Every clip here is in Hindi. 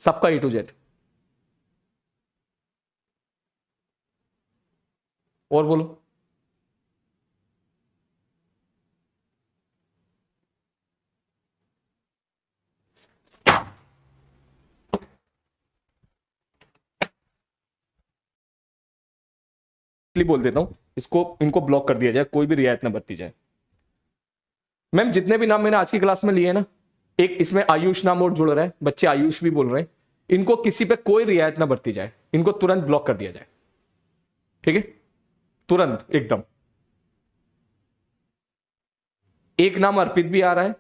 सबका A to Z। और बोलो। बोल देता हूं इसको, इनको ब्लॉक कर दिया जाए, कोई भी रियायत ना बरती जाए। मैम जितने भी नाम मैंने आज की क्लास में लिए ना, एक इसमें आयुष नाम और जुड़ रहा है, बच्चे आयुष भी बोल रहे हैं, इनको किसी पे कोई रियायत ना बरती जाए, इनको तुरंत ब्लॉक कर दिया जाए, ठीक है, तुरंत एकदम। एक नाम अर्पित भी आ रहा है,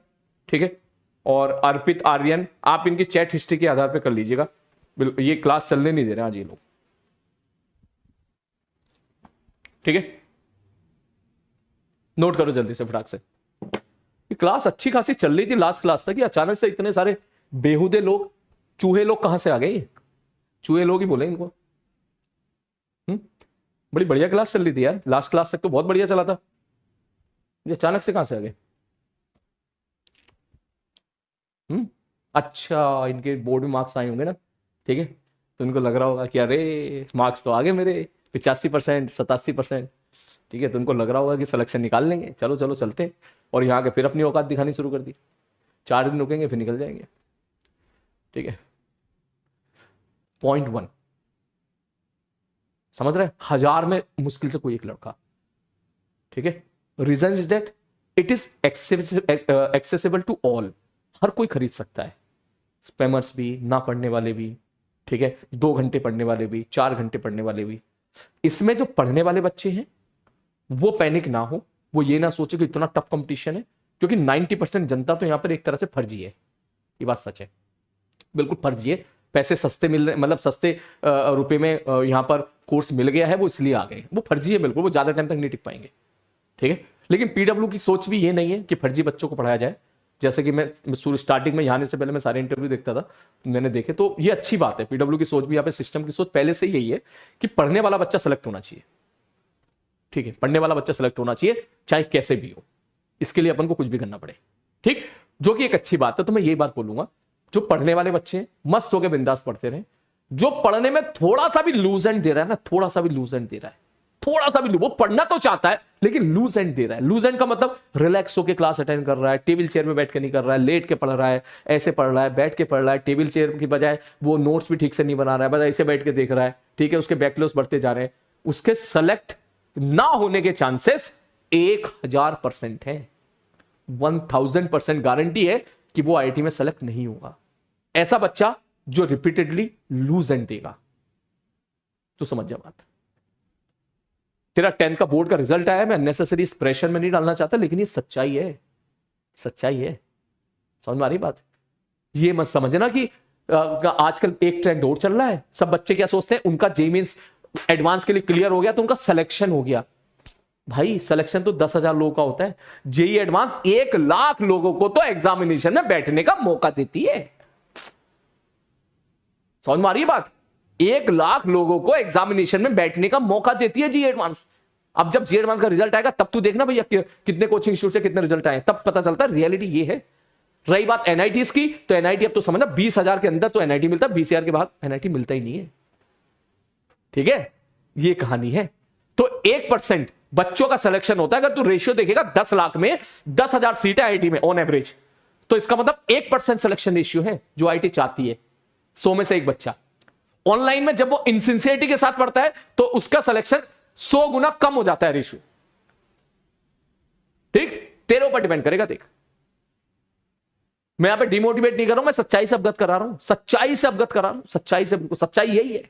ठीक है, और अर्पित आर्यन, आप इनकी चैट हिस्ट्री के आधार पर कर लीजिएगा, ये क्लास चलने नहीं दे रहे आज ये लोग, ठीक है, नोट करो जल्दी से फटाक से। ये क्लास अच्छी खासी चल रही थी लास्ट क्लास तक, अचानक से इतने सारे बेहुदे लोग, चूहे लोग कहां से आ गए? चूहे लोग ही बोले इनको। बड़ी बढ़िया क्लास चल रही थी यार, लास्ट क्लास तक तो बहुत बढ़िया चला था, ये अचानक से कहां से आ गए? अच्छा, इनके बोर्ड में मार्क्स आए होंगे ना, ठीक है, तो इनको लग रहा होगा कि अरे मार्क्स तो आ गए मेरे 85%, 87%, ठीक है, तो उनको लग रहा होगा कि सिलेक्शन निकाल लेंगे, चलो चलो चलते हैं, और यहाँ के फिर अपनी औकात दिखानी शुरू कर दी, 4 दिन रुकेंगे फिर निकल जाएंगे, ठीक है। पॉइंट 1 समझ रहे हैं, 1000 में मुश्किल से कोई एक लड़का, ठीक है। Reason is that it is accessible to all, हर कोई खरीद सकता है, स्पैमर्स भी, ना पढ़ने वाले भी, ठीक है, 2 घंटे पढ़ने वाले भी, 4 घंटे पढ़ने वाले भी। इसमें जो पढ़ने वाले बच्चे हैं वो पैनिक ना हो, वो ये ना सोचे कि इतना टफ कंपटीशन है, क्योंकि 90% जनता तो यहां पर एक तरह से फर्जी है, ये बात सच है, बिल्कुल फर्जी है। पैसे सस्ते मिल रहे, मतलब सस्ते रुपए में यहां पर कोर्स मिल गया है, वो इसलिए आ गए, वो फर्जी है बिल्कुल, वो ज्यादा टाइम तक नहीं टिक पाएंगे, ठीक है। लेकिन पीडब्ल्यू की सोच भी ये नहीं है कि फर्जी बच्चों को पढ़ाया जाए, जैसे कि मैं स्टार्टिंग में आने से पहले मैं सारे इंटरव्यू देखता था, मैंने देखे, तो ये अच्छी बात है, पीडब्ल्यू की सोच भी, यहाँ पे सिस्टम की सोच पहले से ही यही है कि पढ़ने वाला बच्चा सेलेक्ट होना चाहिए, ठीक है, पढ़ने वाला बच्चा सेलेक्ट होना चाहिए, चाहे कैसे भी हो, इसके लिए अपन को कुछ भी करना पड़े, ठीक, जो कि एक अच्छी बात है। तो मैं यही बात बोलूंगा, जो पढ़ने वाले बच्चे मस्त होकर बिंदास पढ़ते रहे, जो पढ़ने में थोड़ा सा भी लूज एंड दे रहा है ना, थोड़ा सा भी लूज एंड दे रहा है, थोड़ा सा भी, वो पढ़ना तो चाहता है लेकिन लूज एंड दे रहा है, लूज एंड का मतलब रिलैक्स होकर क्लास अटेंड कर रहा है, टेबल चेयर में बैठ के नहीं कर रहा है, लेट के पढ़ रहा है, ऐसे पढ़ रहा है, बैठ के पढ़ रहा है, टेबल चेयर की बजाय वो नोट्स भी ठीक से नहीं बना रहा है, बस ऐसे बैठ के देख रहा है, ठीक है, उसके बैकलॉग्स बढ़ते जा रहे हैं, उसके सेलेक्ट ना होने के चांसेस 1000% है, 1000% गारंटी है कि वो आईआईटी में सेलेक्ट नहीं होगा, ऐसा बच्चा जो रिपीटेडली लूज एंड देगा। तो समझ जा बात, तेरा 10th का बोर्ड का रिजल्ट आया, मैं अननेसेसरी इस प्रेशर में नहीं डालना चाहता, लेकिन ये सच्चाई है, सच्चाई है, समझ में आ रही बात? ये मत समझना कि आजकल एक ट्रेंड और चल रहा है, सब बच्चे क्या सोचते हैं, उनका जेईई मेंस एडवांस के लिए क्लियर हो गया तो उनका सिलेक्शन हो गया। भाई सिलेक्शन तो 10,000 लोगों का होता है, जेईई एडवांस 1 लाख लोगों को तो एग्जामिनेशन में बैठने का मौका देती है, समझ में आ रही है बात? 1 लाख लोगों को एग्जामिनेशन में बैठने का मौका देती है जेईई एडवांस। अब जब जेईई एडवांस का रिजल्ट आएगा तब तू देखना भैया कितने कोचिंग इंस्टीट्यूट से कितने रिजल्ट आए, तब पता चलता है, रियलिटी ये है। रही बात एनआईटीज की, तो एनआईटी अब तो समझना 20,000 के अंदर तो एनआईटी मिलता है, 20,000 के बाहर एनआईटी मिलता ही नहीं है, ठीक है, ये कहानी है। तो 1% बच्चों का सिलेक्शन होता है, अगर तू रेशियो देखेगा 10 लाख में 10,000 सीटें आईआईटी में ऑन एवरेज, तो इसका मतलब 1% सिलेक्शन रेशियो है जो आईआईटी चाहती है, 100 में से एक बच्चा। ऑनलाइन में जब वो इनसिंसियरिटी के साथ पढ़ता है तो उसका सिलेक्शन 100 गुना कम हो जाता है रेशियो, ठीक, तेरे ऊपर डिपेंड करेगा। देख मैं यहां पे डिमोटिवेट नहीं कर रहा हूं, मैं सच्चाई से अवगत करा रहा हूं, सच्चाई से अवगत करा रहा हूं, सच्चाई से, सच्चाई यही है,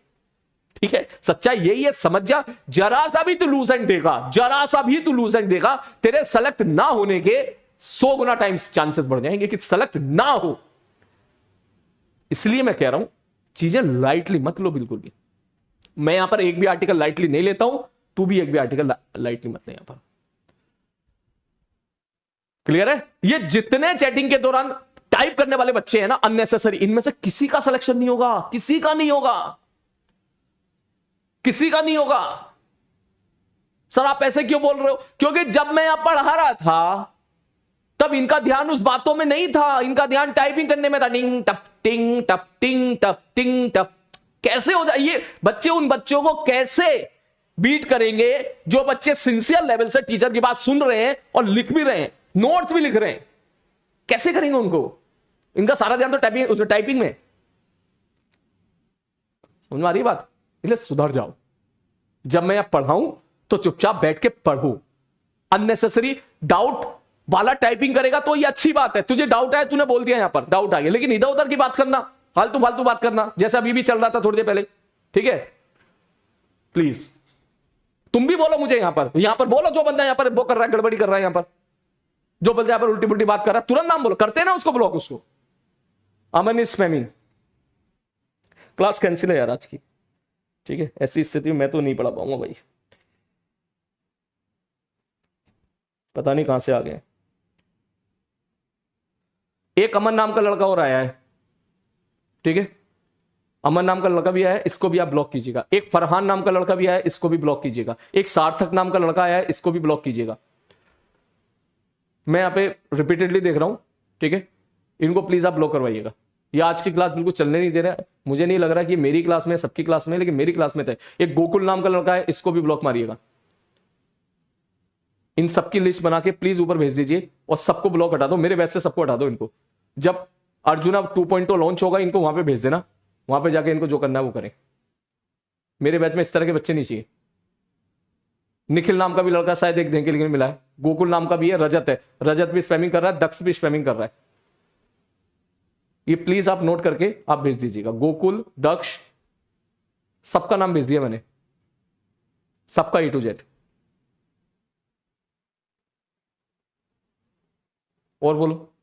ठीक है, सच्चाई यही है, समझ जा। जरा सा भी तू लूज एंड देगा, जरा सा भी तू लूज एंड देगा, तेरे सेलेक्ट ना होने के 100 गुना टाइम्स चांसेस बढ़ जाएंगे कि सेलेक्ट ना हो। इसलिए मैं कह रहा हूं चीजें लाइटली मत लो बिल्कुल भी। मैं यहां पर एक भी आर्टिकल लाइटली नहीं लेता हूं, तू भी एक भी आर्टिकल लाइटली मत ले यहां पर, क्लियर है? ये जितने चैटिंग के दौरान टाइप करने वाले बच्चे हैं ना अननेसेसरी, इनमें से किसी का सिलेक्शन नहीं होगा, किसी का नहीं होगा, किसी का नहीं होगा। सर आप ऐसे क्यों बोल रहे हो? क्योंकि जब मैं यहां पढ़ा रहा था तब इनका ध्यान उस बातों में नहीं था, इनका ध्यान टाइपिंग करने में था। टिंग टप टिंग टप टिंग टप टिंग टप। कैसे हो जाए ये बच्चे? उन बच्चों को कैसे बीट करेंगे जो बच्चे सिंसियर लेवल से टीचर की बात सुन रहे हैं और लिख भी रहे हैं, नोट्स भी लिख रहे हैं? कैसे करेंगे उनको? इनका सारा ध्यान तो टाइपिंग में। समझ में आ रही बात? इसलिए सुधर जाओ। जब मैं यहां पढ़ाऊं तो चुपचाप बैठ के पढ़ो। अननेसेसरी डाउट वाला टाइपिंग करेगा तो ये अच्छी बात है, तुझे डाउट आया, तूने बोल दिया यहां पर डाउट आ गया, लेकिन इधर उधर की बात करना, फालतू फालतू बात करना, जैसा अभी भी चल रहा था थोड़ी देर पहले, ठीक है? प्लीज तुम भी बोलो मुझे, यहां पर बोलो, जो बंदा यहां पर वो कर रहा है, गड़बड़ी कर रहा है, यहां पर जो बंदा यहां पर उल्टी पुल्टी बात कर रहा है, तुरंत नाम बोलो। करते हैं ना उसको ब्लॉक, उसको। अमन इज स्पैमिंग। क्लास कैंसिल है यार आज की, ठीक है? ऐसी स्थिति में मैं तो नहीं पढ़ा पाऊंगा भाई, पता नहीं कहां से आ गए। एक अमन नाम का लड़का और आया है, ठीक है? अमन नाम का लड़का भी आया है, इसको भी आप ब्लॉक कीजिएगा। एक फरहान नाम का लड़का भी आया है, इसको भी ब्लॉक कीजिएगा। एक सार्थक नाम का लड़का आया है, इसको भी ब्लॉक कीजिएगा। मैं यहां पे रिपीटेडली देख रहा हूं, ठीक है? इनको प्लीज आप ब्लॉक करवाइएगा। ये आज की क्लास बिल्कुल चलने नहीं दे रहा है। मुझे नहीं लग रहा कि मेरी क्लास में, सबकी क्लास में, लेकिन मेरी क्लास में थे। एक गोकुल नाम का लड़का है, इसको भी ब्लॉक मारिएगा। इन सबकी लिस्ट बना के प्लीज ऊपर भेज दीजिए और सबको ब्लॉक हटा दो। मेरे बैच से सबको हटा दो इनको। जब अर्जुना 2.0 लॉन्च होगा, इनको वहां पे भेज देना, वहां पे जाके इनको जो करना है वो करें। मेरे बैच में इस तरह के बच्चे नहीं चाहिए। निखिल नाम का भी लड़का शायद एक दिन के लिए मिला है। गोकुल नाम का भी है, रजत है, रजत भी स्पैमिंग कर रहा है, दक्ष भी स्पैमिंग कर रहा है। ये प्लीज आप नोट करके आप भेज दीजिएगा। गोकुल, दक्ष, सबका नाम भेज दिया मैंने, सबका A to Z। और बोलो।